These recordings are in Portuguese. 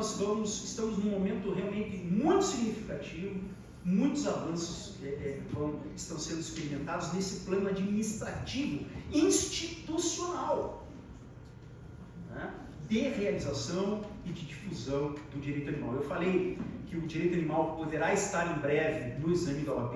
estamos num momento realmente muito significativo, muitos avanços estão sendo experimentados nesse plano administrativo, institucional, né, de realização e de difusão do direito animal. Eu falei que o direito animal poderá estar em breve no exame da OAB,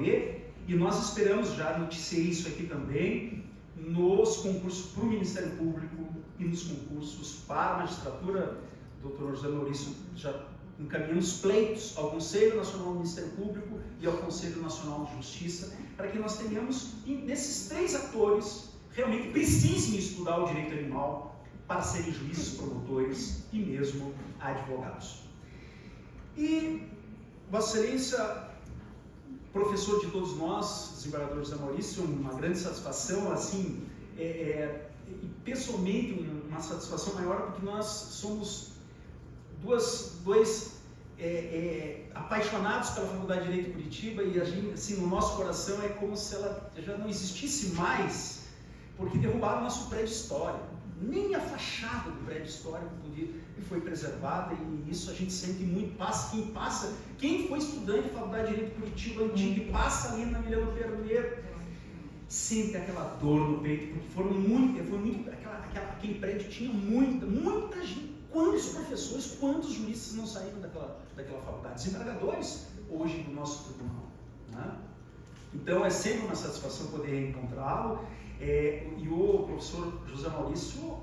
e nós esperamos, já noticiei isso aqui também, nos concursos para o Ministério Público e nos concursos para a magistratura. Dr. José Maurício, já encaminhamos pleitos ao Conselho Nacional do Ministério Público e ao Conselho Nacional de Justiça, para que nós tenhamos, nesses três atores, realmente precisem estudar o direito animal para serem juízes, promotores e mesmo advogados. E, Vossa Excelência, professor de todos nós, desembargador José Maurício, uma grande satisfação, assim, e pessoalmente uma satisfação maior, porque nós somos dois apaixonados pela Faculdade de Direito de Curitiba, e a gente, assim, no nosso coração é como se ela já não existisse mais, porque derrubaram o nosso prédio histórico. Nem a fachada do prédio histórico foi preservada, e isso a gente sente muito. Quem foi estudante de Faculdade de Direito de Curitiba antiga e passa ali na Milano Permeiro, sente aquela dor no peito, porque aquele prédio tinha muita gente. Quantos professores, quantos juristas não saíram daquela faculdade? Desembargadores, hoje, do nosso tribunal, né? Então, é sempre uma satisfação poder encontrá-lo. E o professor José Maurício,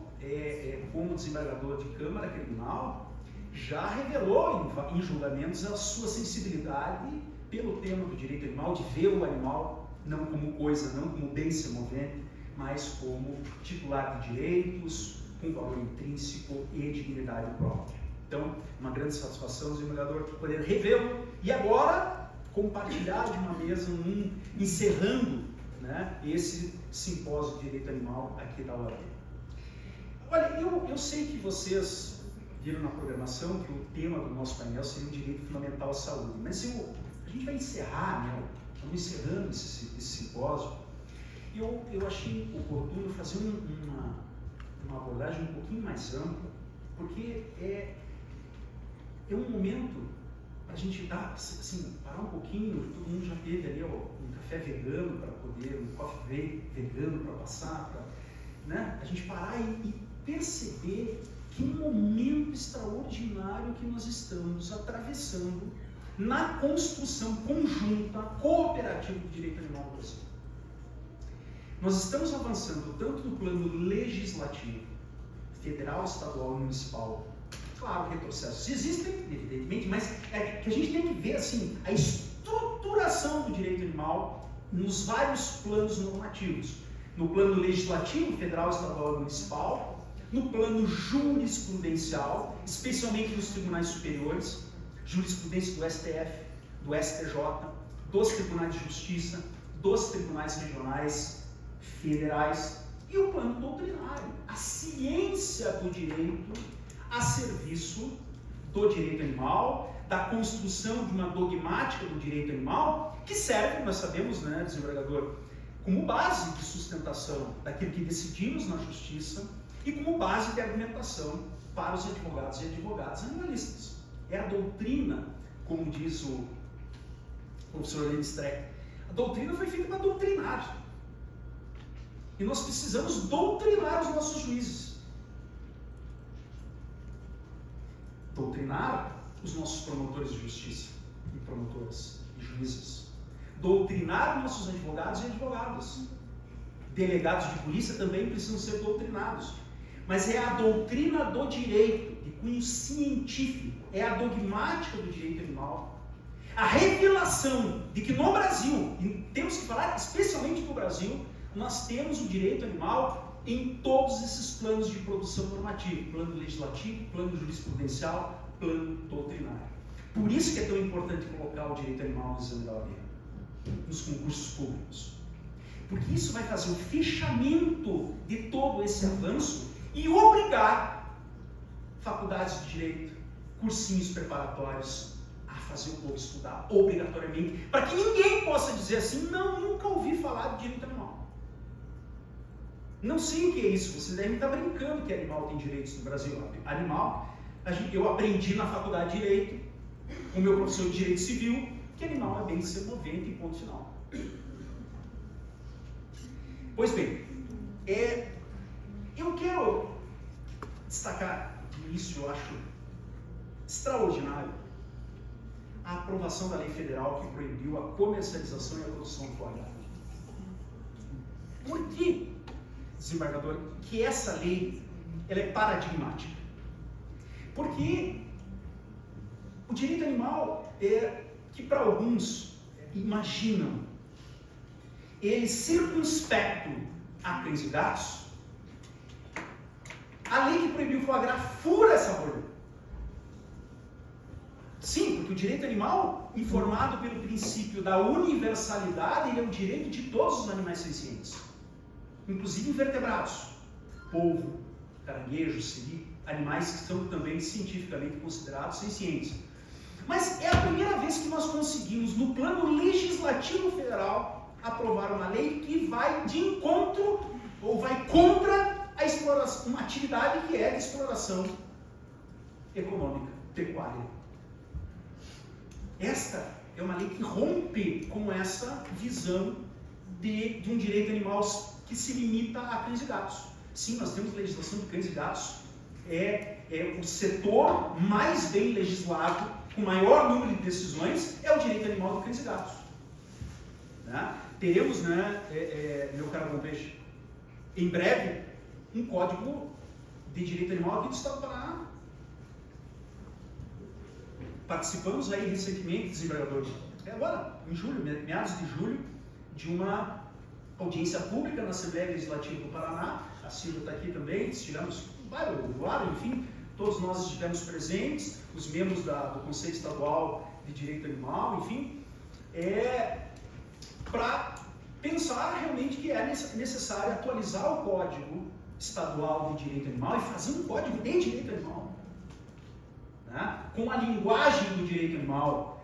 como desembargador de Câmara Criminal, já revelou em julgamentos a sua sensibilidade pelo tema do direito animal, de ver o animal não como coisa, não como bem semovente, mas como titular de direitos, com valor intrínseco e dignidade própria. Então, uma grande satisfação, desembargador, poder revê-lo e agora compartilhar de uma mesa, encerrando, né, esse simpósio de direito animal aqui da UAB. Olha, eu sei que vocês viram na programação que o tema do nosso painel seria o direito fundamental à saúde, mas a gente vai encerrar, né, estamos encerrando esse simpósio, e eu achei oportuno fazer uma abordagem um pouquinho mais ampla, porque é um momento para a gente dar, assim, parar um pouquinho. Todo mundo já teve ali um café vegano para poder, um coffee vegano para passar, né? A gente parar e perceber que momento extraordinário que nós estamos atravessando na construção conjunta, cooperativa do direito animal no Brasil. Nós estamos avançando tanto no plano legislativo, federal, estadual e municipal. Claro, retrocessos existem, evidentemente, mas é que a gente tem que ver, assim, a estruturação do direito animal nos vários planos normativos. No plano legislativo, federal, estadual e municipal, no plano jurisprudencial, especialmente nos tribunais superiores, jurisprudência do STF, do STJ, dos tribunais de justiça, dos tribunais regionais, federais, e o plano doutrinário, a ciência do direito a serviço do direito animal, da construção de uma dogmática do direito animal, que serve, nós sabemos, né, desembargador, como base de sustentação daquilo que decidimos na justiça e como base de argumentação para os advogados e advogadas animalistas. É a doutrina, como diz o professor Helene Streck, a doutrina foi feita para doutrinar. E nós precisamos doutrinar os nossos juízes. Doutrinar os nossos promotores de justiça e promotoras e juízes. Doutrinar nossos advogados e advogadas. Delegados de polícia também precisam ser doutrinados. Mas é a doutrina do direito, de cunho científico, é a dogmática do direito animal. A revelação de que no Brasil, e temos que falar especialmente no Brasil, nós temos o direito animal em todos esses planos de produção normativa, plano legislativo, plano jurisprudencial, plano doutrinário. Por isso que é tão importante colocar o direito animal no exame da OAB, nos concursos públicos. Porque isso vai fazer o fechamento de todo esse avanço e obrigar faculdades de direito, cursinhos preparatórios, a fazer o povo estudar obrigatoriamente, para que ninguém possa dizer assim, não, nunca ouvi falar de direito animal. Não sei o que é isso, vocês devem estar brincando que animal tem direitos no Brasil. Animal, Eu aprendi na faculdade de Direito, com o meu professor de Direito Civil, que animal é bem ser movente e ponto final. Pois bem, eu quero destacar, isso eu acho extraordinário, a aprovação da lei federal que proibiu a comercialização e a produção do foie gras. Por que, desembargador, que essa lei ela é paradigmática? Porque o direito animal que para alguns imaginam ele circunspecto a cães e gatos, a lei que proibiu o foie gras fura essa bolha. Sim, porque o direito animal, informado pelo princípio da universalidade, ele é o direito de todos os animais sencientes, inclusive invertebrados, polvo, caranguejo, siri, animais que são também cientificamente considerados sencientes. Mas é a primeira vez que nós conseguimos, no plano legislativo federal, aprovar uma lei que vai de encontro ou vai contra a exploração, uma atividade que é de exploração econômica, pecuária. Esta é uma lei que rompe com essa visão de um direito animal que se limita a cães e gatos. Sim, nós temos legislação de cães e gatos, é o setor mais bem legislado, com maior número de decisões, é o direito animal de cães e gatos. Né? Teremos, meu caro Bombejo, em breve, um código de direito animal aqui do Estado do Paraná. Participamos aí recentemente, desembargador, agora, em julho, meados de julho, de uma audiência pública na Assembleia Legislativa do Paraná. A Silvia está aqui também, estivemos vários, enfim, todos nós estivemos presentes, os membros do Conselho Estadual de Direito Animal, enfim, para pensar realmente que é necessário atualizar o Código Estadual de Direito Animal e fazer um Código de Direito Animal, né? Com a linguagem do direito animal,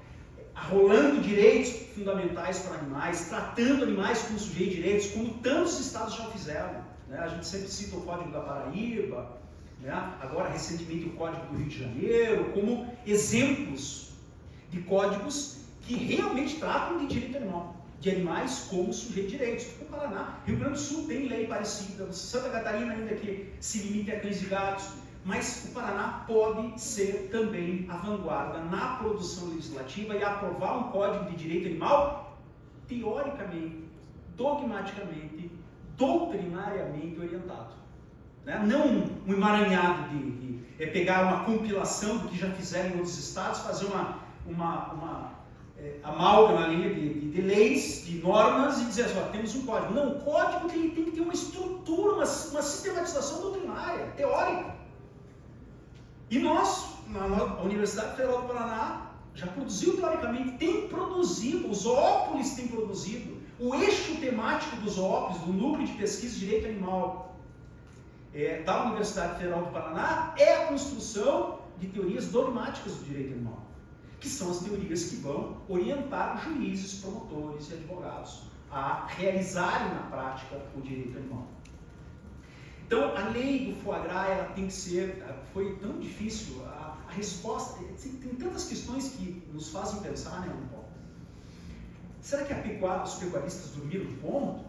arrolando direitos fundamentais para animais, tratando animais como sujeitos de direitos, como tantos estados já fizeram. Né? A gente sempre cita o Código da Paraíba, né? Agora recentemente o Código do Rio de Janeiro, como exemplos de códigos que realmente tratam de direito animal, de animais como sujeitos de direitos. O Paraná, Rio Grande do Sul tem lei parecida, Santa Catarina ainda que se limita a cães e gatos, mas o Paraná pode ser também a vanguarda na produção legislativa e aprovar um código de direito animal teoricamente, dogmaticamente, doutrinariamente orientado. Né? Não um emaranhado de pegar uma compilação do que já fizeram em outros estados, fazer uma amálgama na linha de leis, de normas e dizer assim, temos um código. Não, o código tem que ter uma estrutura, uma sistematização doutrinária, teórica. E nós, a Universidade Federal do Paraná, já produziu teoricamente, tem produzido, os zoópolis têm produzido, o eixo temático dos zoópolis, do Núcleo de Pesquisa de Direito Animal da Universidade Federal do Paraná, é a construção de teorias dogmáticas do direito animal, que são as teorias que vão orientar juízes, promotores e advogados a realizarem na prática o direito animal. Então, a lei do foie gras, ela tem que ser, foi tão difícil, a resposta, tem tantas questões que nos fazem pensar, né, Paulo? Será que os pecuaristas dormiram no ponto?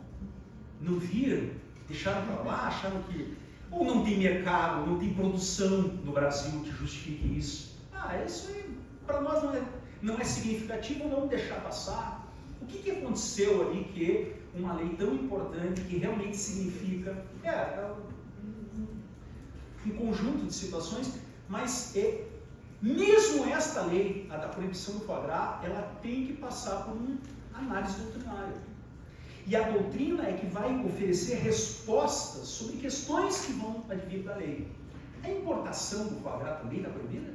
Não viram? Deixaram para lá? Acharam que, ou não tem mercado, não tem produção no Brasil que justifique isso? Isso aí, para nós não é significativo, vamos deixar passar. O que aconteceu ali que uma lei tão importante, que realmente significa um conjunto de situações, mas mesmo esta lei, a da proibição do foie gras, ela tem que passar por uma análise doutrinária. E a doutrina é que vai oferecer respostas sobre questões que vão advir da lei. A importação do foie gras também está proibida?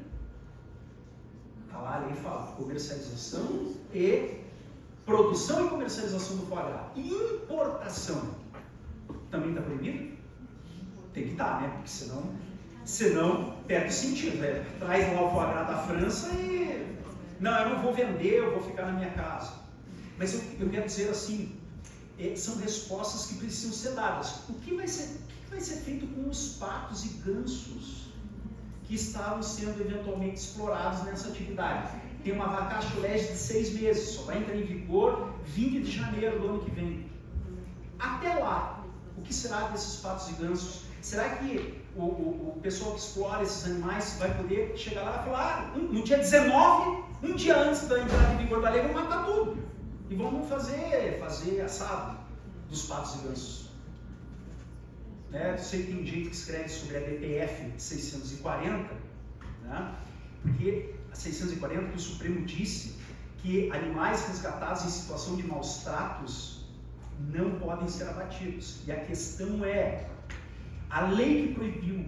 Está lá, a lei fala comercialização e produção e comercialização do foie gras. E importação também está proibida? Tem que estar, né? Porque senão perde o sentido. Né? Traz lá o foie gras da França e... Não, eu não vou vender, eu vou ficar na minha casa. Mas eu quero dizer assim, são respostas que precisam ser dadas. O que vai ser feito com os patos e gansos que estavam sendo eventualmente explorados nessa atividade. Tem uma vacatio legis de 6 meses, só vai entrar em vigor 20 de janeiro do ano que vem. Até lá, o que será desses patos e gansos? Será que o pessoal que explora esses animais vai poder chegar lá e falar, no dia 19, um dia antes da entrada em vigor da lei, vão matar tudo e vamos fazer assado dos patos e gansos? Eu sei que tem gente que escreve sobre a DPF 640, né? Porque a 640 que o Supremo disse que animais resgatados em situação de maus tratos não podem ser abatidos. E a questão é, a lei que proibiu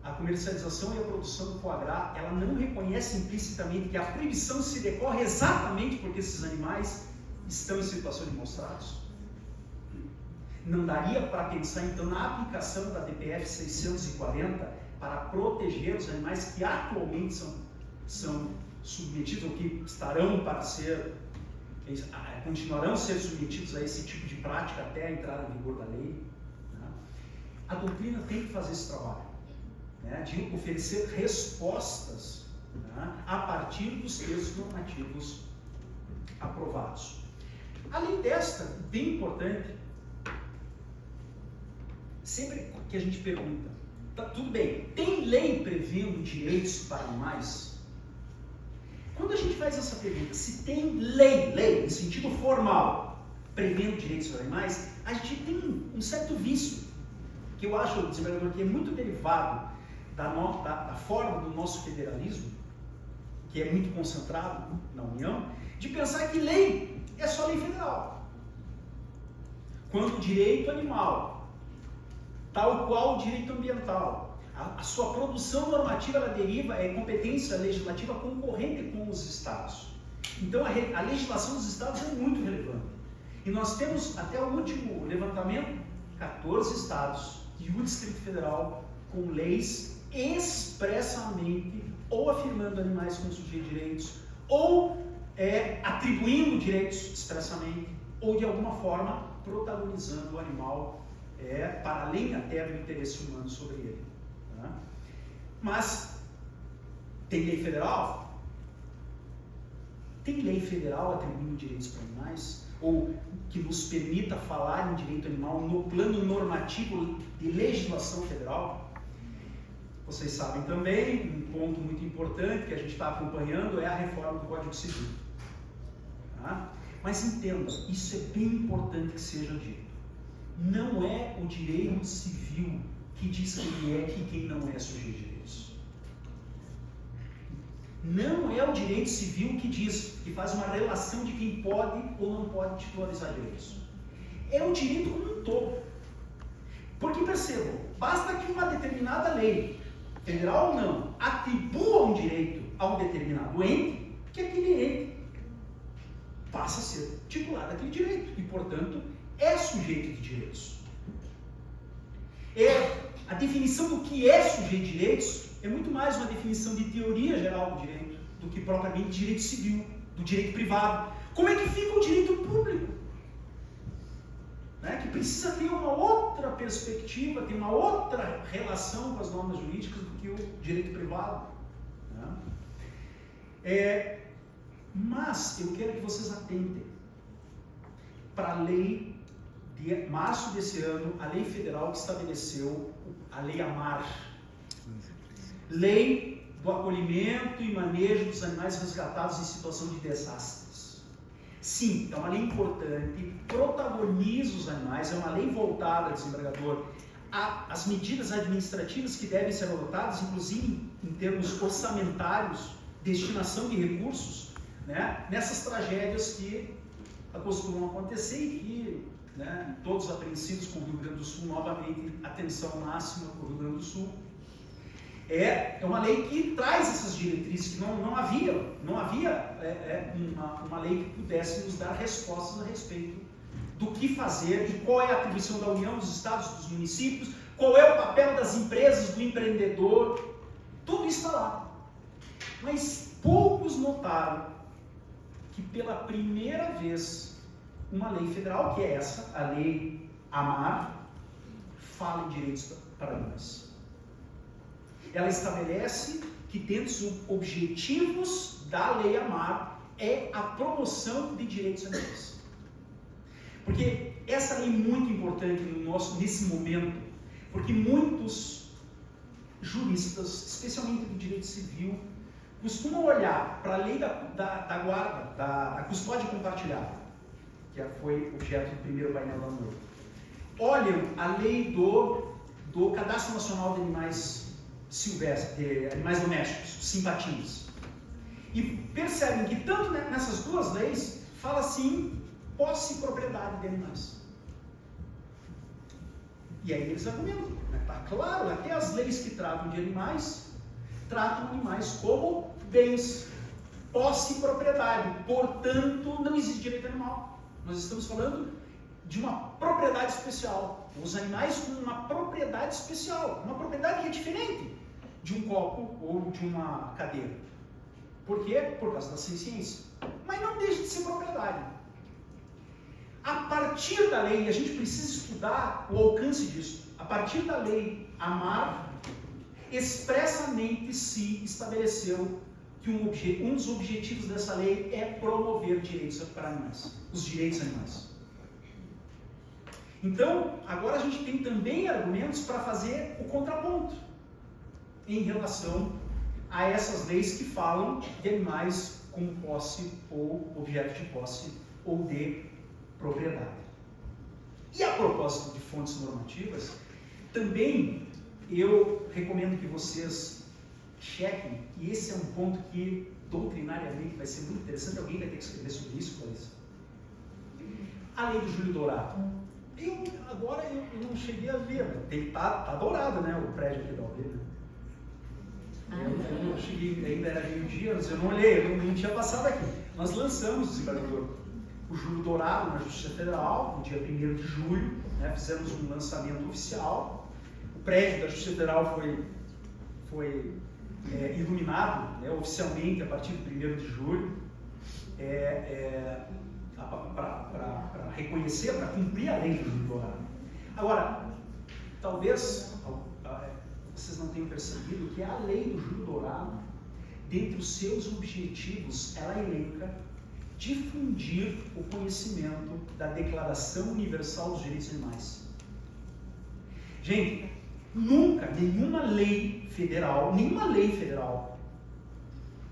a comercialização e a produção do foie gras, ela não reconhece implicitamente que a proibição se decorre exatamente porque esses animais estão em situação de maus tratos? Não daria para pensar então na aplicação da DPF 640 para proteger os animais que atualmente são submetidos ou que estarão para ser, continuarão a ser submetidos a esse tipo de prática até a entrada em vigor da lei? A doutrina tem que fazer esse trabalho, de oferecer respostas, a partir dos textos normativos aprovados. Além desta, bem importante, sempre que a gente pergunta, tudo bem, tem lei prevendo direitos para animais? Quando a gente faz essa pergunta, se tem lei, em sentido formal, prevendo direitos para animais, a gente tem um certo vício, que eu acho, desembargador, que é muito derivado da forma do nosso federalismo, que é muito concentrado na União, de pensar que lei é só lei federal. Quando o direito animal, tal qual o direito ambiental, a sua produção normativa ela deriva, é competência legislativa concorrente com os estados. Então a legislação dos estados é muito relevante. E nós temos, até o último levantamento, 14 estados e o Distrito Federal com leis expressamente ou afirmando animais como sujeito de direitos, ou atribuindo direitos expressamente, ou de alguma forma protagonizando o animal para além até do interesse humano sobre ele. Mas tem lei federal? Tem lei federal atribuindo direitos para animais? Ou que nos permita falar em direito animal no plano normativo de legislação federal? Vocês sabem também, um ponto muito importante que a gente está acompanhando é a reforma do Código Civil. Mas entenda, isso é bem importante que seja dito. Não é o direito civil que diz quem é e quem não é sujeito de direitos. Não é o direito civil que diz, que faz uma relação de quem pode ou não pode titularizar direitos. É o direito como um todo. Porque percebam, basta que uma determinada lei, federal ou não, atribua um direito a um determinado ente, que aquele ente passa a ser titular daquele direito e, portanto, é sujeito de direitos. A definição do que é sujeito de direitos é muito mais uma definição de teoria geral do direito do que propriamente direito civil, do direito privado. Como é que fica o direito público? Que precisa ter uma outra perspectiva, ter uma outra relação com as normas jurídicas do que o direito privado. Mas eu quero que vocês atentem para a lei de março desse ano, a lei federal que estabeleceu a Lei AMAR, Lei do Acolhimento e Manejo dos Animais Resgatados em Situação de Desastres. Sim, é uma lei importante, protagoniza os animais, é uma lei voltada, desembargador, às medidas administrativas que devem ser adotadas, inclusive em termos orçamentários, destinação de recursos, nessas tragédias que costumam acontecer e que, todos apreensivos com o Rio Grande do Sul, novamente, atenção máxima para o Rio Grande do Sul. É uma lei que traz essas diretrizes, que não havia uma lei que pudesse nos dar respostas a respeito do que fazer e qual é a atribuição da União, dos estados, dos municípios, qual é o papel das empresas, do empreendedor, tudo isso está lá. Mas poucos notaram que pela primeira vez uma lei federal, que é essa, a Lei AMAR, fala em direitos para animais. ela estabelece que dentre os objetivos da Lei AMAR é a promoção de direitos animais. Porque essa lei é muito importante nesse momento, porque muitos juristas, especialmente do direito civil, costumam olhar para a lei da guarda, da custódia compartilhada, que foi objeto do primeiro painel da noite. Olham a lei do Cadastro Nacional de Animais Silvestres, de animais domésticos, simpatinhos, e percebem que tanto nessas duas leis fala assim, posse e propriedade de animais. E aí eles argumentam, está claro, até as leis que tratam de animais, tratam animais como bens, posse e propriedade, portanto não existe direito animal. Nós estamos falando de uma propriedade especial, os animais com uma propriedade especial, uma propriedade que é diferente de um copo ou de uma cadeira. Por quê? Por causa da ciência. Mas não deixa de ser propriedade. A partir da lei, a gente precisa estudar o alcance disso, a partir da lei AMAR, expressamente se estabeleceu que um dos objetivos dessa lei é promover direitos para animais, os direitos animais. Então, agora a gente tem também argumentos para fazer o contraponto em relação a essas leis que falam de animais como posse ou objeto de posse ou de propriedade. E a propósito de fontes normativas, também eu recomendo que vocês chequem, e esse é um ponto que doutrinariamente vai ser muito interessante, alguém vai ter que escrever sobre isso, Clarissa. A lei do Júlio Dourado. Agora eu não cheguei a ver, tá dourado, né, o prédio aqui da aldeia. Eu não cheguei, ainda era meio-dia, eu não olhei, eu não tinha passado aqui. Nós lançamos, desembargador, o Júlio Dourado na Justiça Federal, no dia 1º de julho, né, fizemos um lançamento oficial. O prédio da Justiça Federal foi iluminado, né, oficialmente a partir do 1º de julho, para reconhecer, para cumprir a lei do Júlio Dourado. Agora, talvez vocês não tenham percebido que a lei do Júlio Dourado, dentre os seus objetivos, ela elenca difundir o conhecimento da Declaração Universal dos Direitos Animais. Gente, nunca nenhuma lei federal,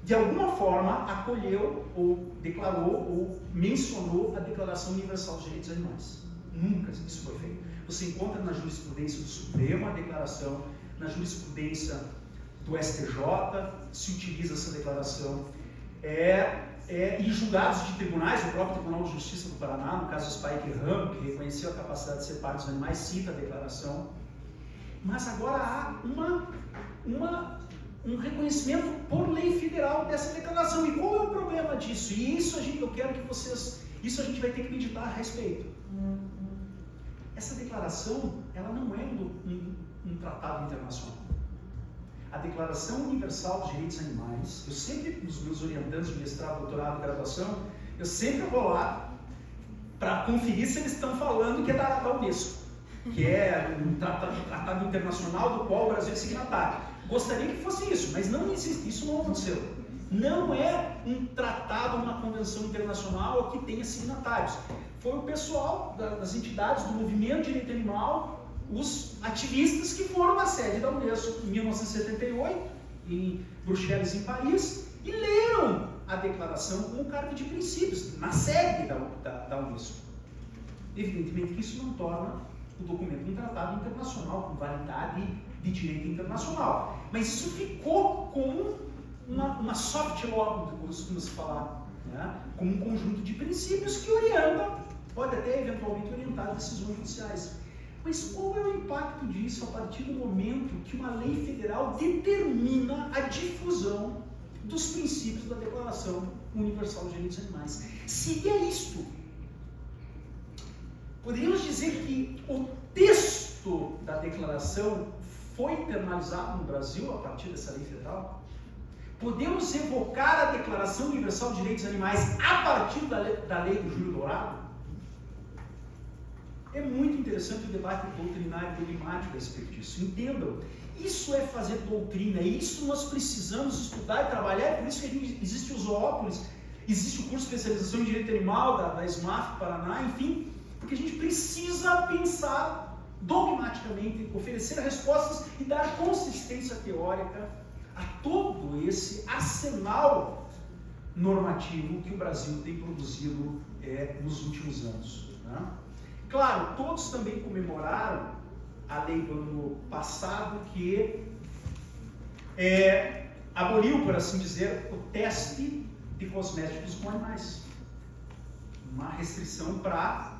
de alguma forma acolheu ou declarou ou mencionou a Declaração Universal dos Direitos Animais. Nunca isso foi feito. Você encontra na jurisprudência do Supremo a declaração, na jurisprudência do STJ se utiliza essa declaração, e julgados de tribunais, o próprio Tribunal de Justiça do Paraná, no caso do Spike Ramo, que reconheceu a capacidade de ser parte dos animais, cita a declaração. Mas agora há um reconhecimento por lei federal dessa declaração. E qual é o problema disso? E isso eu quero que vocês, isso a gente vai ter que meditar a respeito. Essa declaração, ela não é um tratado internacional. A Declaração Universal dos Direitos Animais, eu sempre, nos meus orientantes de mestrado, doutorado, graduação, eu sempre vou lá para conferir se eles estão falando que é da Unesco, que é um tratado internacional do qual o Brasil é signatário. Gostaria que fosse isso, mas não existe, isso não aconteceu. Não é um tratado, uma convenção internacional que tenha signatários. Foi o pessoal das entidades do movimento de direito animal, os ativistas que foram à sede da Unesco em 1978, em Bruxelas, em Paris, e leram a declaração como carta de princípios, na sede da Unesco. Evidentemente que isso não torna o documento um tratado internacional com validade de direito internacional, mas isso ficou como uma soft law, como costuma-se falar, né? Como um conjunto de princípios que orienta, pode até eventualmente orientar decisões judiciais. Mas qual é o impacto disso a partir do momento que uma lei federal determina a difusão dos princípios da Declaração Universal dos Direitos Animais? Seria isto. Poderíamos dizer que o texto da declaração foi internalizado no Brasil a partir dessa lei federal? Podemos evocar a Declaração Universal dos Direitos Animais a partir da lei do Júlio Dourado? É muito interessante o debate doutrinário e dogmático a respeito disso. Entendam, Isso é fazer doutrina, isso nós precisamos estudar e trabalhar, é por isso que existe o Zoópolis, existe o curso de especialização em Direito Animal da SMAF Paraná, enfim, porque a gente precisa pensar dogmaticamente, oferecer respostas e dar consistência teórica a todo esse arsenal normativo que o Brasil tem produzido nos últimos anos. Né? Claro, todos também comemoraram a lei do ano passado que aboliu, por assim dizer, o teste de cosméticos com animais. Uma restrição para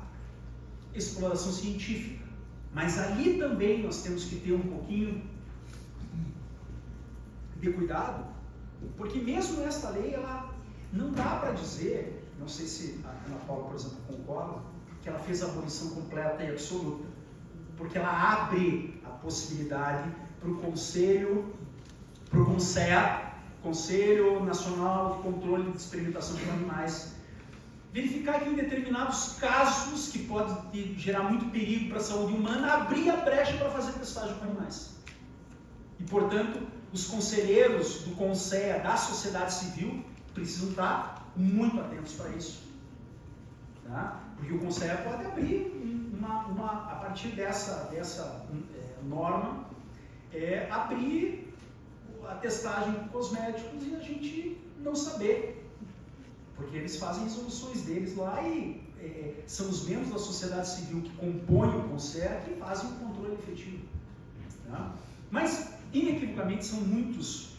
exploração científica. Mas ali também nós temos que ter um pouquinho de cuidado, porque mesmo esta lei, ela não dá para dizer, não sei se a Ana Paula, por exemplo, concorda, que ela fez a abolição completa e absoluta, porque ela abre a possibilidade para o Conselho, para o CONSEA, Conselho Nacional de Controle de Experimentação com Animais, verificar que em determinados casos que pode gerar muito perigo para a saúde humana, abrir a brecha para fazer testagem com animais. E, portanto, os conselheiros do CONSEA, da sociedade civil, precisam estar muito atentos para isso. Tá? Porque o CONSEA pode abrir a partir dessa norma, abrir a testagem com cosméticos e a gente não saber. Porque eles fazem resoluções deles lá e são os membros da sociedade civil que compõem o CONSEA que fazem o controle efetivo. Tá? Mas, inequivocamente, são muitos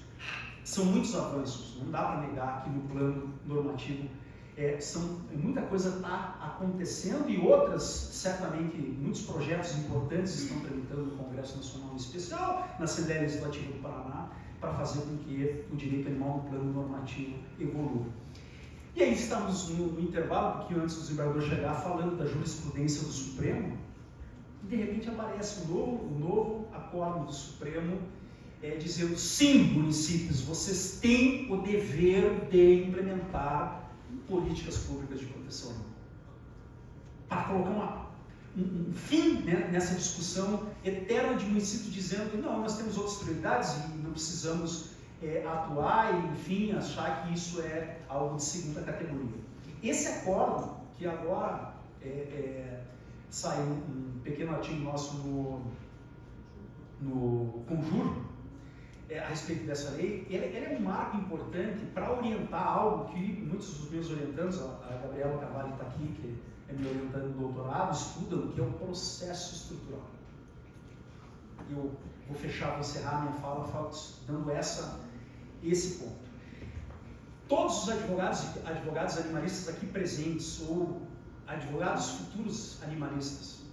avanços. Não dá para negar que no plano normativo muita coisa está acontecendo e outras, certamente, muitos projetos importantes estão tramitando no Congresso Nacional em especial, na Assembleia Legislativa do Paraná, para fazer com que o direito animal no plano normativo evolua. E aí estamos no intervalo, um pouquinho antes do desembargador chegar, falando da jurisprudência do Supremo, e de repente aparece um novo acórdão do Supremo dizendo: sim, municípios, vocês têm o dever de implementar políticas públicas de proteção animal. Para colocar um fim, né, nessa discussão eterna de municípios dizendo: não, nós temos outras prioridades e não precisamos atuar e, enfim, achar que isso é algo de segunda categoria. Esse acórdão, que agora saiu um pequeno artigo nosso no Conjuro, a respeito dessa lei, ele é um marco importante para orientar algo que muitos dos meus orientandos, a Gabriela Carvalho está aqui, que é me orientando no doutorado, estudam, que é o processo estrutural. Eu vou fechar, vou encerrar minha fala dando esse ponto. Todos os advogados animalistas aqui presentes, ou advogados futuros animalistas,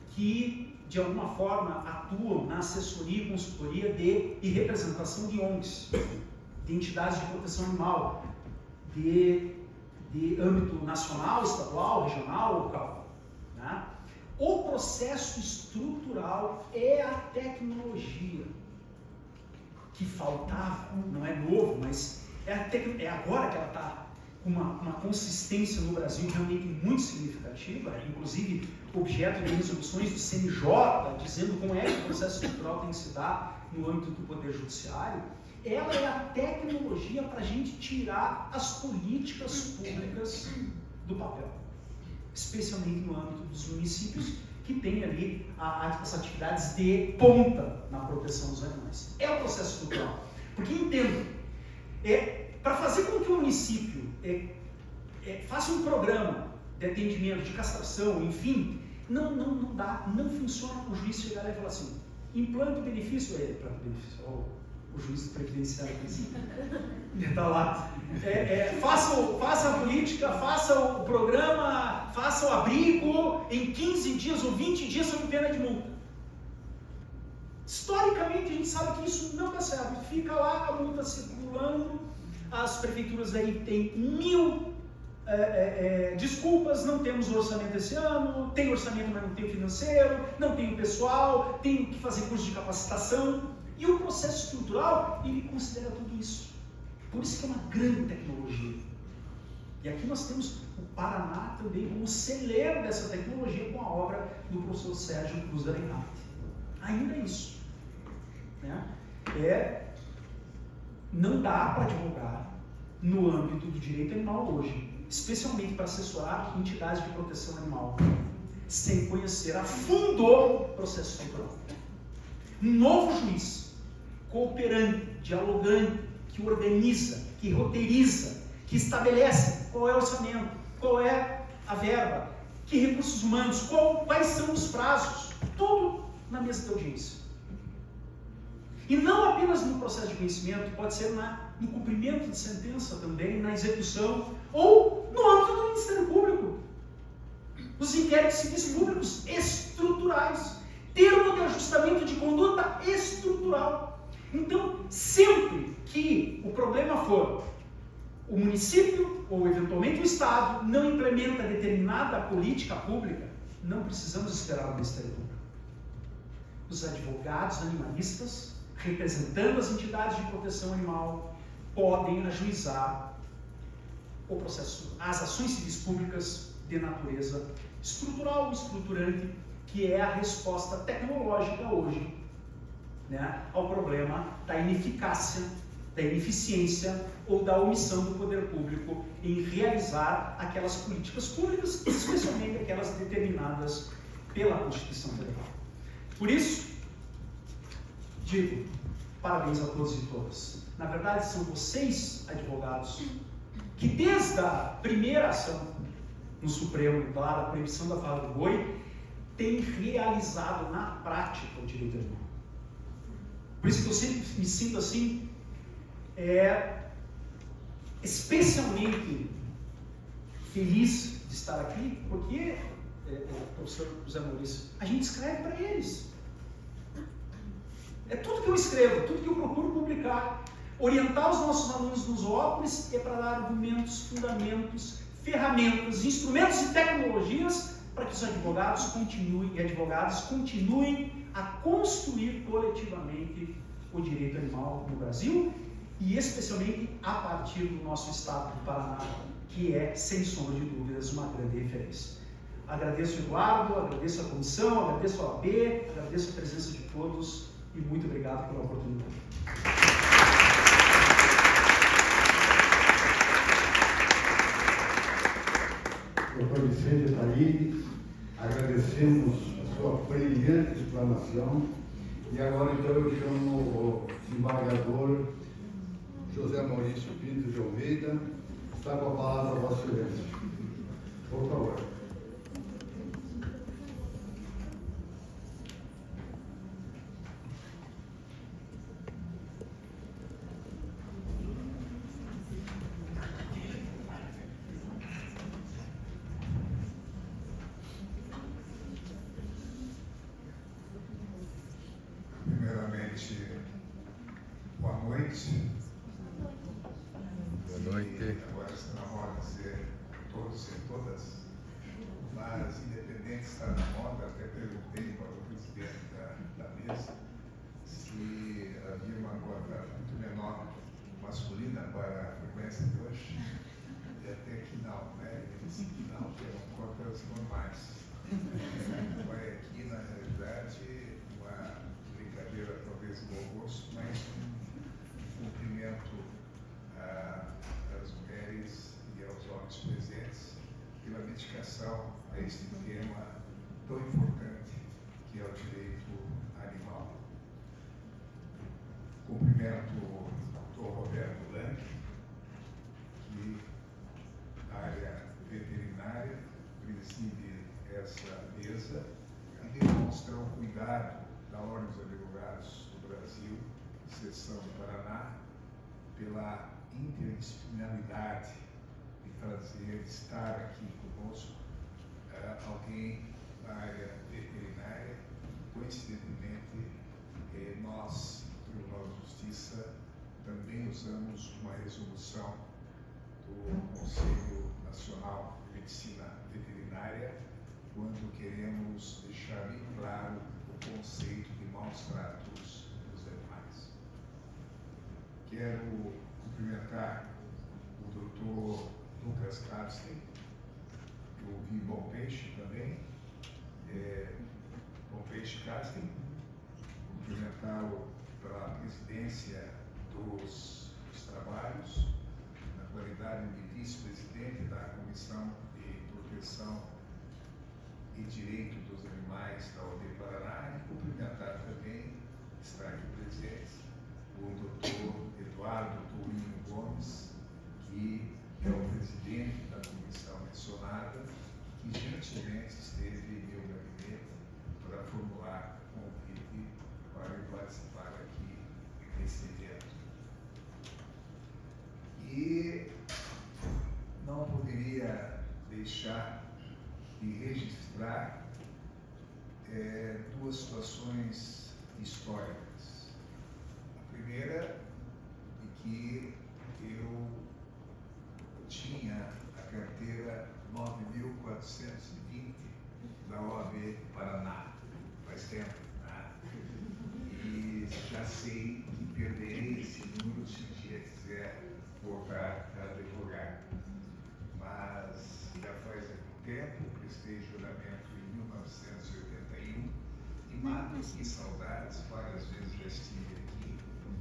que de alguma forma atuam na assessoria e consultoria e representação de ONGs, de entidades de proteção animal, de âmbito nacional, estadual, regional, local. Né? O processo estrutural é a tecnologia que faltava, não é novo, mas é agora que ela está com uma consistência no Brasil realmente muito significativa, inclusive objeto de resoluções do CNJ, dizendo como é que o processo estrutural tem que se dar no âmbito do Poder Judiciário. Ela é a tecnologia para a gente tirar as políticas públicas do papel, especialmente no âmbito dos municípios, que tem ali as atividades de ponta na proteção dos animais. É o processo estrutural. Porque entendo, para fazer com que o município faça um programa de atendimento, de castração, enfim, não dá, não funciona o juiz chegar lá e falar assim: implante o benefício, o juiz previdenciário está lá, faça a política, faça o programa, faça o abrigo em 15 dias ou 20 dias sob pena de multa. Historicamente a gente sabe que isso não dá certo, fica lá a multa circulando, as prefeituras aí têm 1000 desculpas, não temos orçamento esse ano, tem orçamento, mas não tem financeiro, não tem o pessoal, tem que fazer curso de capacitação. E o processo estrutural, ele considera tudo isso. Por isso que é uma grande tecnologia. E aqui nós temos o Paraná também como celeiro dessa tecnologia com a obra do professor Sérgio Cruz da Reinhardt. Ainda isso. né? Não dá para advogar no âmbito do direito animal hoje, especialmente para assessorar entidades de proteção animal, sem conhecer a fundo o processo estrutural. Um novo juiz, cooperante, dialogante, que organiza, que roteiriza, que estabelece qual é o orçamento, qual é a verba, que recursos humanos, quais são os prazos, tudo na mesa de audiência. E não apenas no processo de conhecimento, pode ser no cumprimento de sentença também, na execução, ou no âmbito do Ministério Público. Os inquéritos civis públicos estruturais, termo de ajustamento de conduta estrutural. Então, sempre que o problema for o município ou eventualmente o Estado não implementa determinada política pública, não precisamos esperar o Ministério Público. Os advogados animalistas, representando as entidades de proteção animal, podem ajuizar o processo, as ações civis públicas de natureza estrutural ou estruturante, que é a resposta tecnológica hoje, né, ao problema da ineficácia, da ineficiência ou da omissão do poder público em realizar aquelas políticas públicas, especialmente aquelas determinadas pela Constituição Federal. Por isso, digo, parabéns a todos e todas. Na verdade, são vocês, advogados, que desde a primeira ação no Supremo, lá da proibição da fala do boi, têm realizado na prática o direito animal. Por isso que eu sempre me sinto assim, especialmente feliz de estar aqui, porque, professor José Maurício, a gente escreve para eles. É tudo que eu escrevo, tudo que eu procuro publicar. Orientar os nossos alunos nos óculos é para dar argumentos, fundamentos, ferramentas, instrumentos e tecnologias para que os advogados continuem a construir coletivamente o direito animal no Brasil e especialmente a partir do nosso estado do Paraná, que é, sem sombra de dúvidas, uma grande referência. Agradeço o Eduardo, agradeço a comissão, agradeço a OAB, agradeço a presença de todos e muito obrigado pela oportunidade. Doutor Vicente está aí, agradecemos a sua brilhante explanação e agora então eu chamo o desembargador José Maurício Pinto de Almeida, está com a palavra a Vossa Excelência. Por favor. Primeiramente, boa noite. Boa noite. Agora está na moda dizer todos e todas, mas independente de estar na moda, até perguntei para o presidente da mesa se havia uma cota muito menor masculina para a frequência de hoje, e até que não, né? Ele disse que não, que eram cotas normais. Vai aqui, na realidade, uma brincadeira talvez de bom gosto, mas um cumprimento às mulheres e aos homens presentes pela dedicação a este tema tão importante que é o direito animal. Cumprimento o Dr. Roberto Blanc, que da área veterinária preside essa mesa e demonstra o cuidado da Ordem dos Advogados do Brasil, seção do Paraná, pela interdisciplinaridade de trazer, de estar aqui conosco alguém da área veterinária. Coincidentemente, nós, no Tribunal de Justiça, também usamos uma resolução do Conselho Nacional de Medicina Veterinária quando queremos deixar bem claro o conceito de maus tratos dos animais. Quero cumprimentar o Dr. Lucas Carsten, eu ouvi Bom Peixe também, Bom Peixe Carsten, cumprimentá-lo para a presidência dos trabalhos, na qualidade de vice-presidente da Comissão de Proteção e Direito dos Animais da OAB Paraná, e cumprimentar também, está aqui presente, o Dr. Eduardo Tourinho Gomes, que é o presidente da comissão mencionada, que gentilmente esteve em meu gabinete para formular o convite para eu participar aqui desse evento. E não poderia deixar de registrar duas situações históricas. A primeira é que eu tinha a carteira 9.420 da OAB Paraná, faz tempo, né? E já sei que perderei esse número se um dia quiser voltar a advogar. Mas já faz algum tempo, prestei juramento em 1981 e mato de saudades, várias vezes já estive aqui,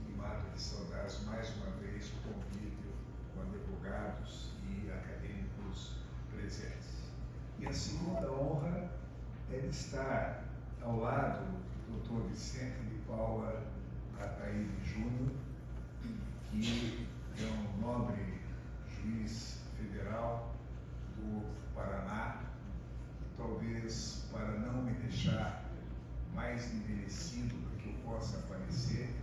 e mato de saudades mais uma vez o convívio com advogados e acadêmicos presentes. E a segunda honra é de estar ao lado do Dr. Vicente de Paula Ataíde Júnior, que é um nobre juiz federal do Paraná, e talvez para não me deixar mais envelhecido do que eu possa parecer,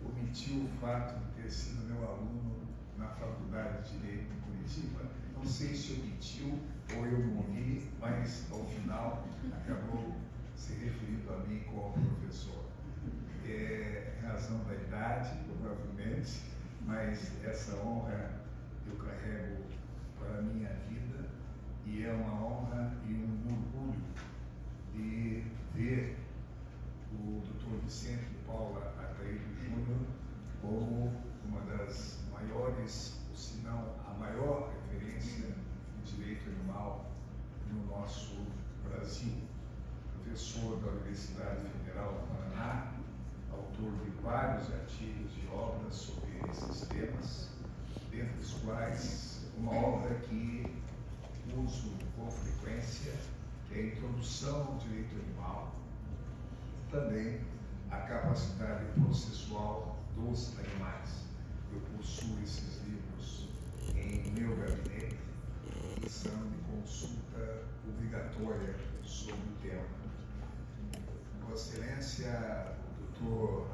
omitiu o fato de ter sido meu aluno na Faculdade de Direito de Curitiba. Não sei se omitiu ou eu morri, mas ao final acabou se referindo a mim como professor. É razão da idade, provavelmente, mas essa honra eu carrego para a minha vida e é uma honra e um orgulho de ver o Dr. Vicente de Paula Ataíde Júnior como uma das maiores, ou se não a maior referência em direito animal no nosso Brasil. Professor da Universidade Federal do Paraná, autor de vários artigos e obras sobre esses temas, dentre os quais uma obra que uso com frequência, que é a Introdução ao Direito Animal, também a capacidade processual dos animais. Eu possuo esses livros em meu gabinete e são de consulta obrigatória sobre o tema. Vossa Excelência, o Dr.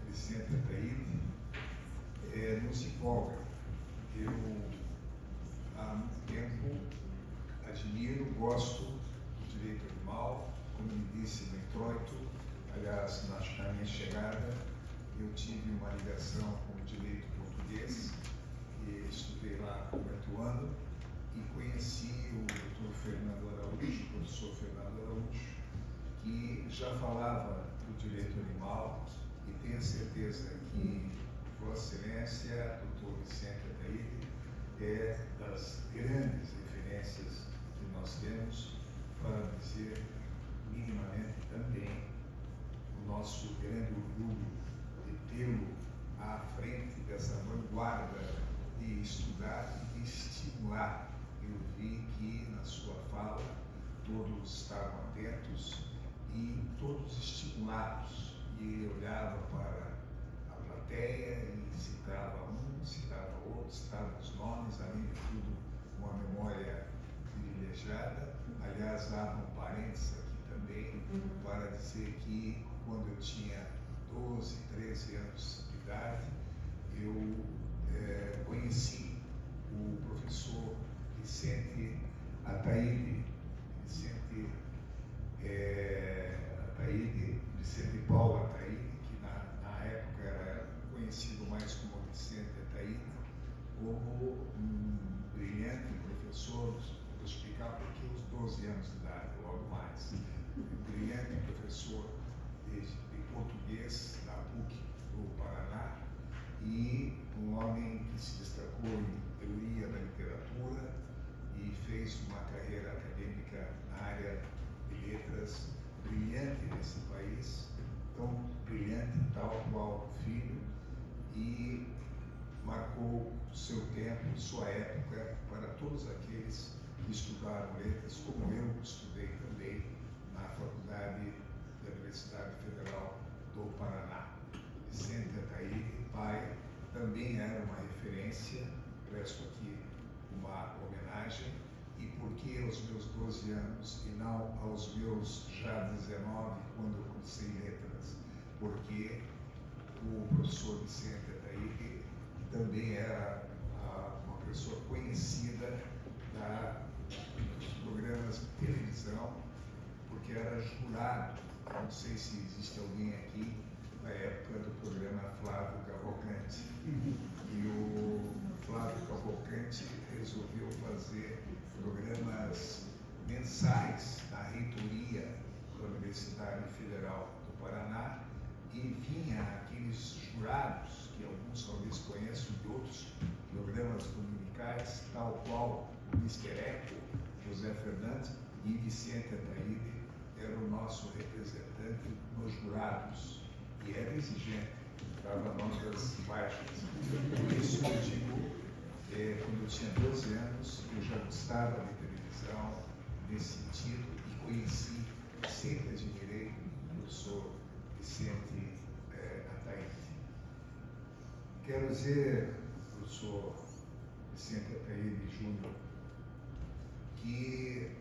Vicente Ataíde, nos empolga. Eu, há muito tempo, admiro, gosto do direito animal, como me disse no introito. Aliás, na minha chegada, eu tive uma ligação com o direito português, e estudei lá por 8 anos, e conheci o Dr. Fernando Araújo, o professor Fernando Araújo, que já falava do direito animal, e tenho certeza que Vossa Excelência, Dr. Vicente Ataíde, é das grandes referências que nós temos para dizer minimamente também o nosso grande orgulho de tê-lo à frente dessa vanguarda de estudar e de estimular. Eu vi que na sua fala todos estavam atentos e todos estimulados, e olhava para a plateia e citava um, citava outro, citava os nomes, além de tudo uma memória privilegiada. Aliás, abro um parênteses aqui também para dizer que quando eu tinha 12, 13 anos de idade, eu conheci o professor Vicente Ataíde, Vicente de Paula Ataíde, que na época era conhecido mais como Vicente Ataíde, como um brilhante professor. Vou explicar por que os 12 anos de idade, logo mais. Um brilhante professor de português da PUC do Paraná, e um homem que se destacou em teoria da literatura e fez uma carreira acadêmica na área de letras brilhante nesse país, tão brilhante tal seu tempo, sua época, para todos aqueles que estudaram letras, como eu estudei também na Faculdade da Universidade Federal do Paraná. Vicente Ataíde, pai, também era uma referência, presto aqui uma homenagem, e porque aos meus 12 anos e não aos meus já 19, quando eu cursei letras, porque o professor Vicente Ataíde também era uma pessoa conhecida dos programas de televisão, porque era jurado, não sei se existe alguém aqui, na época do programa Flávio Cavalcante. E o Flávio Cavalcante resolveu fazer programas mensais na reitoria da Universidade Federal do Paraná, e vinha aqueles jurados, que alguns talvez conheçam de outros programas dominicais, tal qual o Mr. Eco, José Fernandes, e Vicente Ataíde era o nosso representante nos jurados, e era exigente, dava notas baixas. Por isso eu digo, quando eu tinha 12 anos, eu já gostava de televisão nesse sentido e conheci, sempre admirei o professor Vicente Ataíde. Quero dizer, professor Vicente Ataíde Júnior, que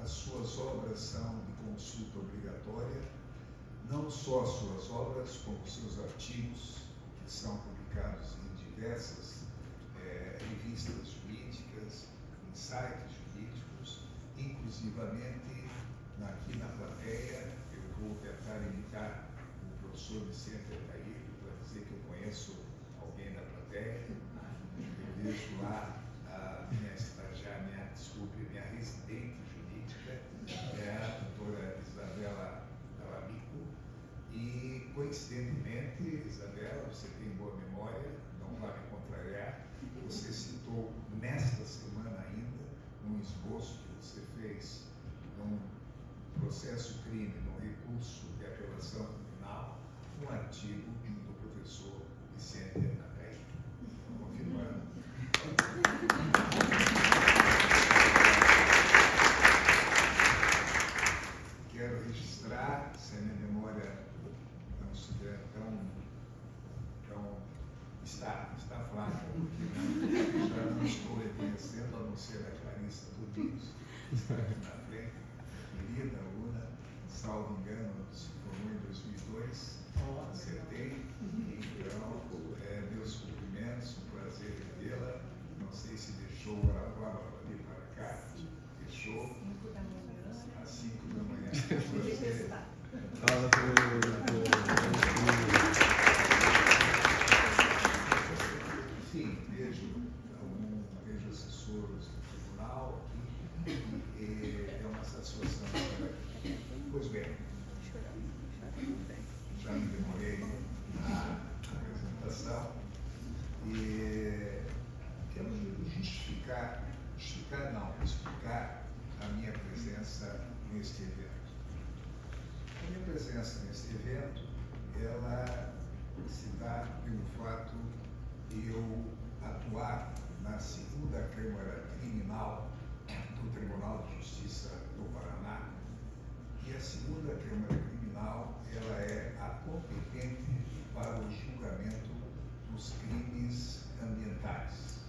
as suas obras são de consulta obrigatória, não só as suas obras, como os seus artigos, que são publicados em diversas revistas jurídicas, em sites jurídicos, inclusivamente aqui na plateia. Eu vou tentar imitar o professor Vicente Ataíde para dizer que eu conheço alguém da plateia. Eu vejo lá a minha estagiária, minha residente jurídica, a doutora Isabela Dalamico, e coincidentemente, Isabela, você tem boa memória, não vai me contrariar, você citou nesta semana ainda, num esboço que você fez num processo crime, num recurso de apelação criminal, um artigo do professor Vicente Ataíde. Confirmando. Quero registrar, se a minha memória não estiver está fraca, porque já não estou reconhecendo, a não ser a Clarissa Rodrigues, na frente, querida aluna, salvo engano, se formou em 2002, acertei, então, meus cumprimentos, um prazer revê-la, não sei se deixou a palavra ali para cá, deixou, às 5 da manhã, prazer. Enfim, vejo assessores do tribunal aqui, e é uma satisfação estar aqui. Pois bem, já me demorei na apresentação e quero explicar a minha presença neste evento. A minha presença neste evento, ela se dá pelo fato de eu atuar na segunda Câmara Criminal do Tribunal de Justiça do Paraná, e a segunda Câmara Criminal, ela é a competente para o julgamento dos crimes ambientais.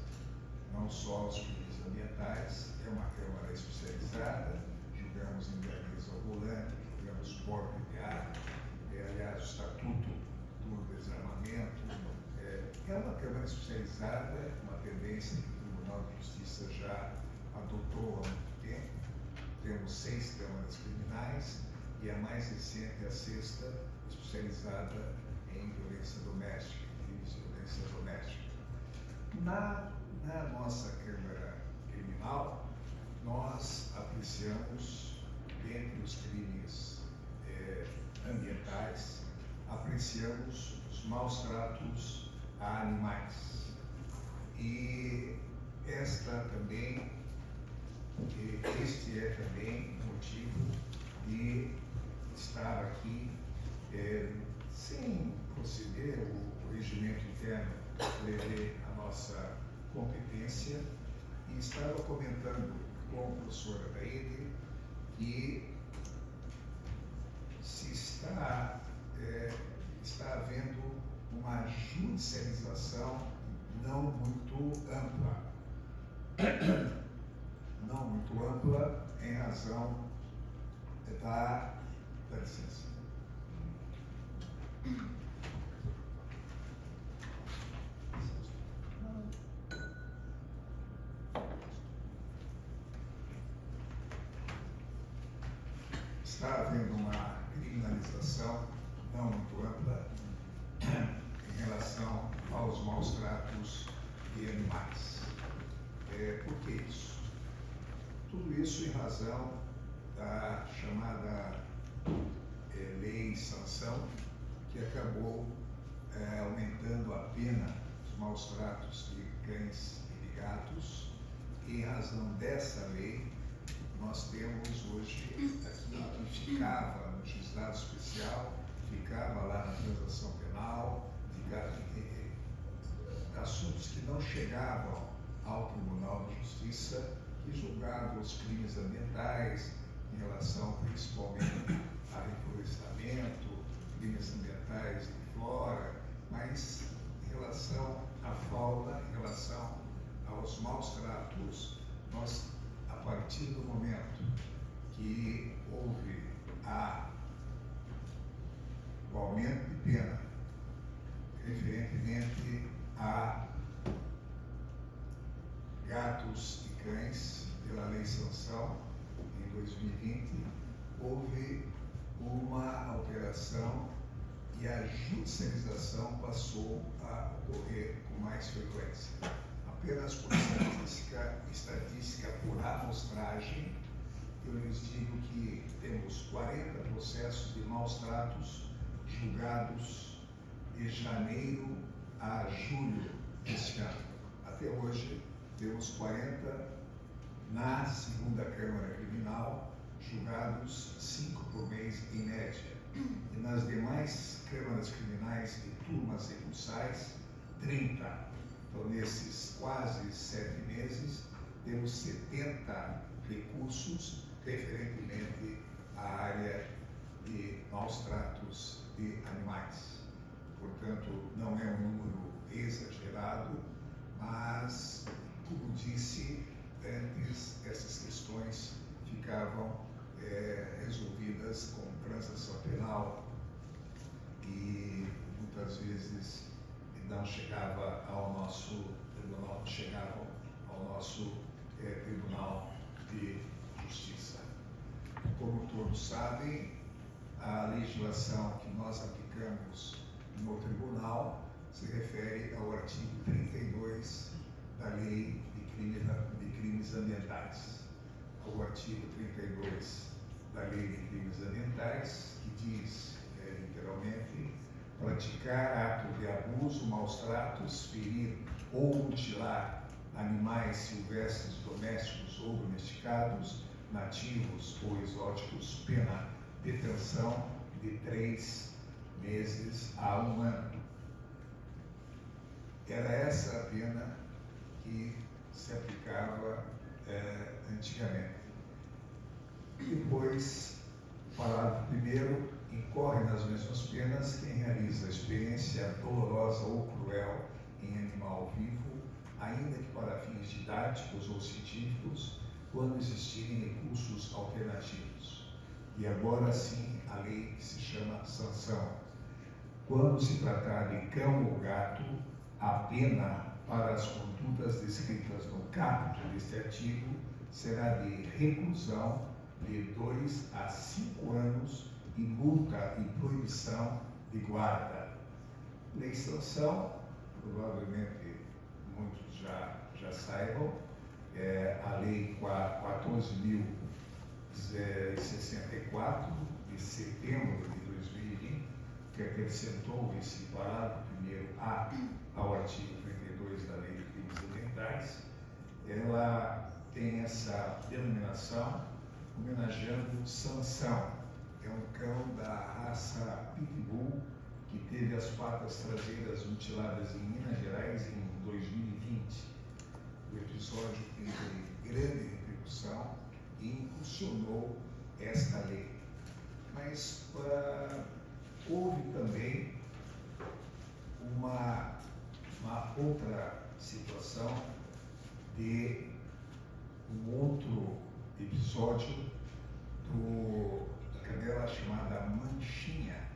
Não só os crimes ambientais, é uma Câmara especializada, julgamos embriaguez ao volante, julgamos porte de arma, aliás, o Estatuto do Desarmamento. É uma Câmara especializada, uma tendência que o Tribunal de Justiça já adotou há muito tempo. Temos 6 câmaras criminais e a mais recente é a 6ª, especializada em violência doméstica, crimes de violência doméstica. Na nossa Câmara Criminal, nós apreciamos, dentre os crimes ambientais, apreciamos os maus tratos a animais. E este é também o motivo de estar aqui sem proceder, o regimento interno prevê a nossa Justiça e estava comentando com o professor Ataíde que está havendo uma judicialização não muito ampla. Não muito ampla em razão da licença. Está havendo uma criminalização não muito ampla em relação aos maus tratos de animais. Por que isso? Tudo isso em razão da chamada lei sanção, que acabou aumentando a pena dos maus tratos de cães e de gatos. E em razão dessa lei, nós temos hoje aquilo que ficava no juizado especial, ficava lá na transação penal, assuntos que não chegavam ao Tribunal de Justiça, que julgava os crimes ambientais em relação principalmente a reflorestamento, crimes ambientais de flora, mas em relação à fauna, em relação aos maus tratos, nós, a partir do momento que houve o aumento de pena referentemente a gatos e cães pela lei sanção, em 2020, houve uma alteração e a judicialização passou a ocorrer com mais frequência. Apenas por estatística por amostragem, eu lhes digo que temos 40 processos de maus tratos julgados de janeiro a julho deste ano. Até hoje, temos 40 na segunda Câmara Criminal, julgados 5 por mês em média. E nas demais câmaras criminais e turmas recursais, 30. Então, nesses quase 7 meses, temos 70 recursos referentemente à área de maus tratos de animais. Portanto, não é um número exagerado, mas, como disse antes, essas questões ficavam resolvidas com transação penal e muitas vezes não chegava ao nosso tribunal, chegavam ao nosso Tribunal de Justiça. Como todos sabem, a legislação que nós aplicamos no tribunal se refere ao artigo 32 da Lei de Crimes Ambientais. Ao artigo 32 da Lei de Crimes Ambientais, que diz, literalmente, praticar ato de abuso, maus tratos, ferir ou mutilar animais silvestres, domésticos ou domesticados, nativos ou exóticos, pena detenção de 3 meses a 1 ano. Era essa a pena que se aplicava antigamente. Depois, parágrafo 1º, incorre nas mesmas penas quem realiza experiência dolorosa ou cruel em animal vivo, ainda que para fins didáticos ou científicos, quando existirem recursos alternativos. E agora sim, a lei que se chama sanção. Quando se tratar de cão ou gato, a pena para as condutas descritas no caput deste artigo será de reclusão de 2 a 5 anos e multa e proibição de guarda. Lei sanção, provavelmente muitos já saibam, a Lei 14.064, de setembro de 2020, que acrescentou esse parágrafo 1º-A ao artigo 32 da Lei de Crimes Ambientais. Ela tem essa denominação homenageando Sansão. É um cão da raça Pitbull que teve as patas traseiras mutiladas em Minas Gerais em 2020. O episódio episódio teve grande repercussão e impulsionou esta lei. Mas houve também uma outra situação de um outro episódio da cadela chamada Manchinha,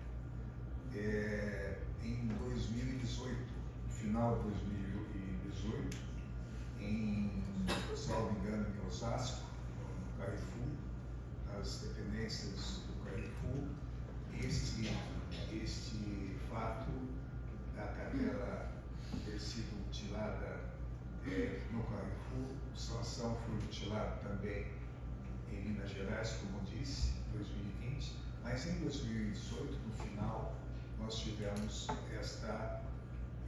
em 2018, no final de 2018, salvo engano, em Osasco, no Carrefour, nas dependências do Carrefour, este fato da cadela ter sido mutilada no Carrefour, Sansão foi mutilado também em Minas Gerais, como disse, em 2020, mas em 2018, no final, nós tivemos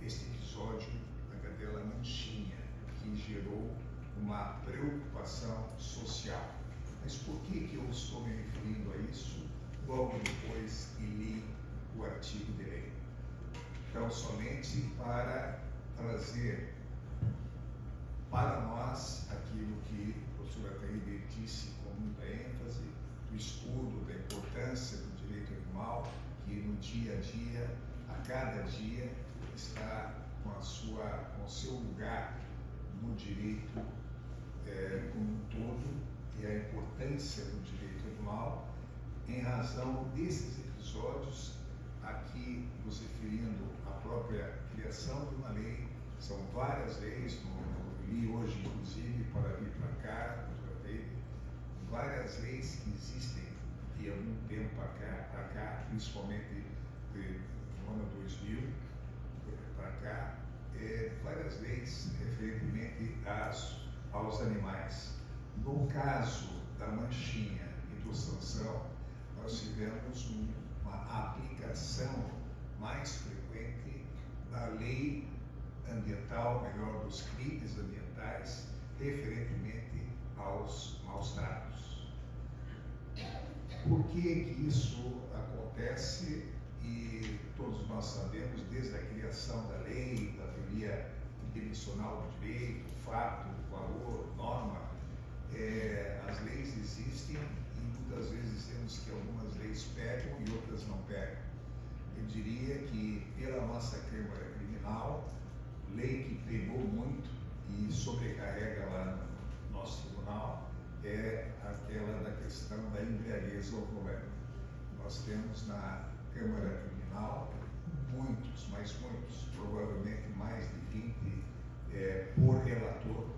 este episódio da cadela Manchinha, que gerou uma preocupação social. Mas por que eu estou me referindo a isso logo depois que li o artigo de lei? Então, somente para trazer para nós aquilo que a professora Taíbe disse com muita ênfase, do estudo da importância do direito animal, que no dia a dia, a cada dia, está com o seu lugar no direito como um todo, e a importância do direito animal, em razão desses episódios, aqui nos referindo à própria criação de uma lei. São várias leis, li hoje inclusive para vir para cá, várias leis que existem de algum tempo para cá, principalmente no ano 2000 para cá, várias leis referentemente aos animais. No caso da Manchinha e do Sansão, nós tivemos uma aplicação mais frequente da lei ambiental, melhor, dos crimes ambientais, referentemente aos maus tratos. Por que isso acontece? E todos nós sabemos, desde a criação da lei, da teoria interdimensional do direito, fato, valor, norma, as leis existem e muitas vezes dizemos que algumas leis pegam e outras não pegam. Eu diria que pela nossa Câmara Criminal, lei que pegou muito e sobrecarrega lá no nosso tribunal é aquela da questão da embriaguez ao volante. Nós temos na Câmara Criminal muitos, mas muitos, provavelmente mais de 20 por relator,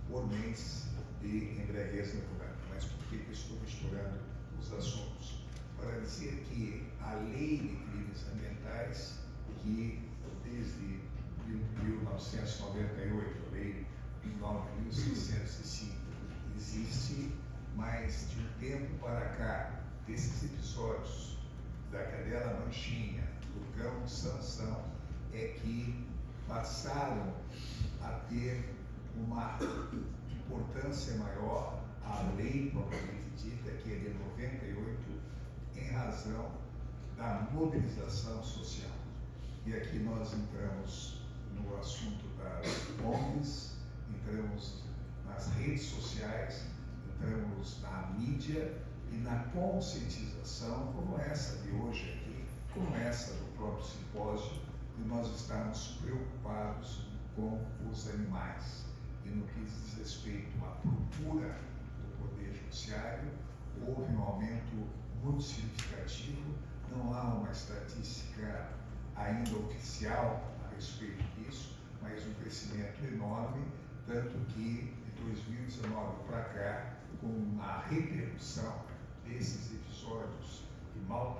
por mês de embriaguez ao volante. Mas por que eu estou misturando os assuntos? Para dizer que a lei de crimes ambientais, que desde 1998, a lei 9.605, existe, mas de um tempo para cá, desses episódios da cadela Manchinha, do cão Sansão, é que passaram a ter uma importância maior a lei propriamente dita, que é de 98, em razão da mobilização social. E aqui nós entramos no assunto das ONGs, entramos nas redes sociais, entramos na mídia e na conscientização, como essa de hoje aqui, como essa do próprio simpósio, de nós estarmos preocupados com os animais. E no que diz respeito à procura do Poder Judiciário, houve um aumento muito significativo, não há uma estatística ainda oficial a respeito disso, mas um crescimento enorme, tanto que de 2019 para cá, com a repercussão desses episódios de maus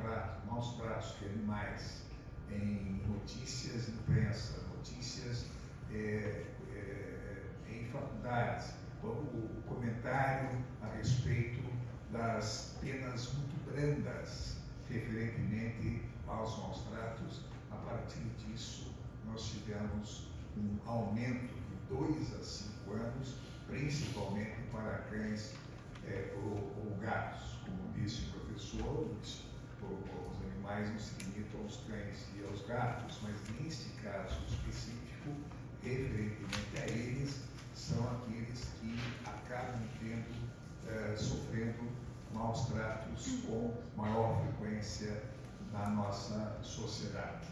tratos de animais em notícias de imprensa, notícias em faculdades, o comentário a respeito das penas muito brandas referentemente aos maus tratos. A partir disso, nós tivemos um aumento de 2 a 5 anos, principalmente para cães ou gatos. Como disse o professor, os animais não se limitam aos cães e aos gatos, mas neste caso específico, referentemente a eles, maus tratos com maior frequência na nossa sociedade.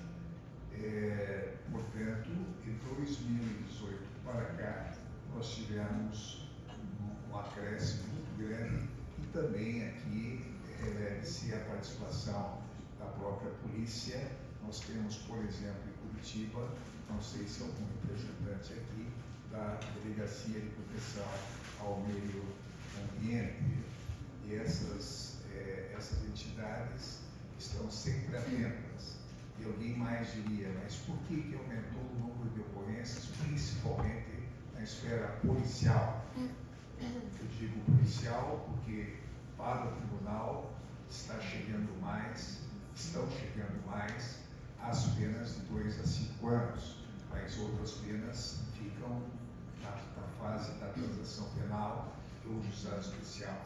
Portanto, de 2018 para cá, nós tivemos um acréscimo muito grande e também aqui revela-se a participação da própria polícia. Nós temos, por exemplo, em Curitiba, não sei se algum representante aqui, da Delegacia de Proteção ao Meio Ambiente. E essas entidades estão sempre atentas. E alguém mais diria, mas por que aumentou o número de ocorrências, principalmente na esfera policial? Eu digo policial porque para o tribunal estão chegando mais as penas de 2 a 5 anos, mas outras penas ficam na fase da transação penal ou juizado especial.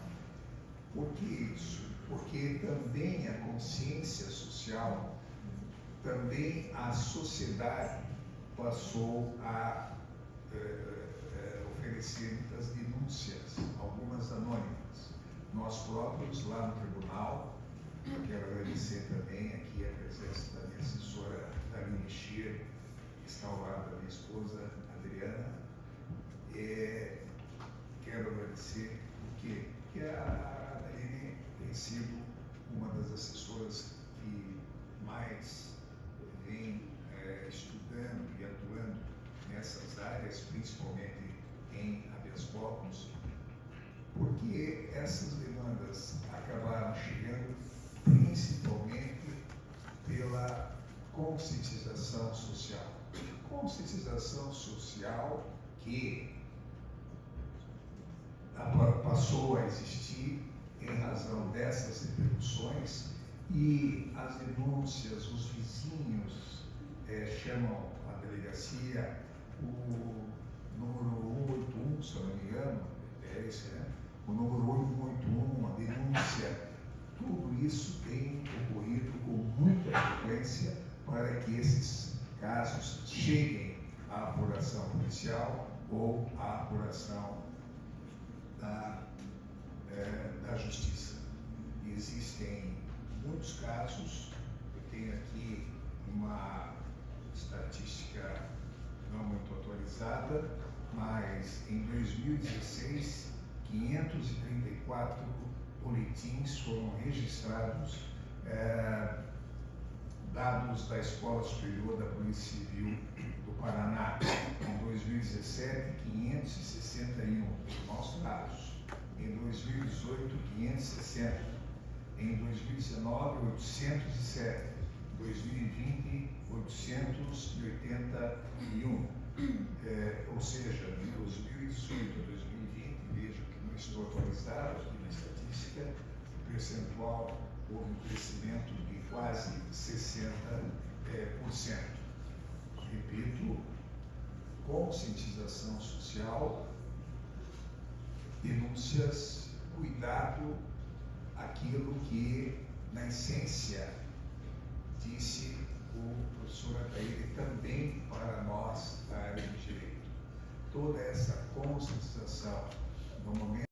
Por que isso? Porque também a consciência social, também a sociedade passou a oferecer muitas denúncias, algumas anônimas. Nós próprios, lá no tribunal, eu quero agradecer também aqui a presença da minha assessora, Daline Scheer, que está ao lado da minha esposa, Adriana. Quero agradecer porque a Daline tem sido uma das assessoras que mais vem estudando e atuando nessas áreas, principalmente em habeas corpus, porque essas demandas acabaram chegando principalmente pela conscientização social. Conscientização social que passou a existir em razão dessas repercussões e as denúncias, os vizinhos chamam a delegacia, o número 181, se eu não me engano, é esse, né? O número 181, a denúncia, tudo isso tem ocorrido com muita frequência para que esses casos cheguem à apuração policial ou à apuração da justiça. Existem muitos casos, eu tenho aqui uma estatística não muito atualizada, mas em 2016, 534 boletins foram registrados, dados da Escola Superior da Polícia Civil do Paraná. Em 2017, 561 maus tratos. Em 2018, 560. Em 2019, 807. Em 2020, 881. Ou seja, de 2018 a 2020, vejo que não estou atualizado aqui na estatística, o percentual houve um crescimento de quase 60%. Repito, conscientização social, denúncias, cuidado, aquilo que, na essência, disse o professor Ataíde também para nós da área de direito. Toda essa conscientização, no momento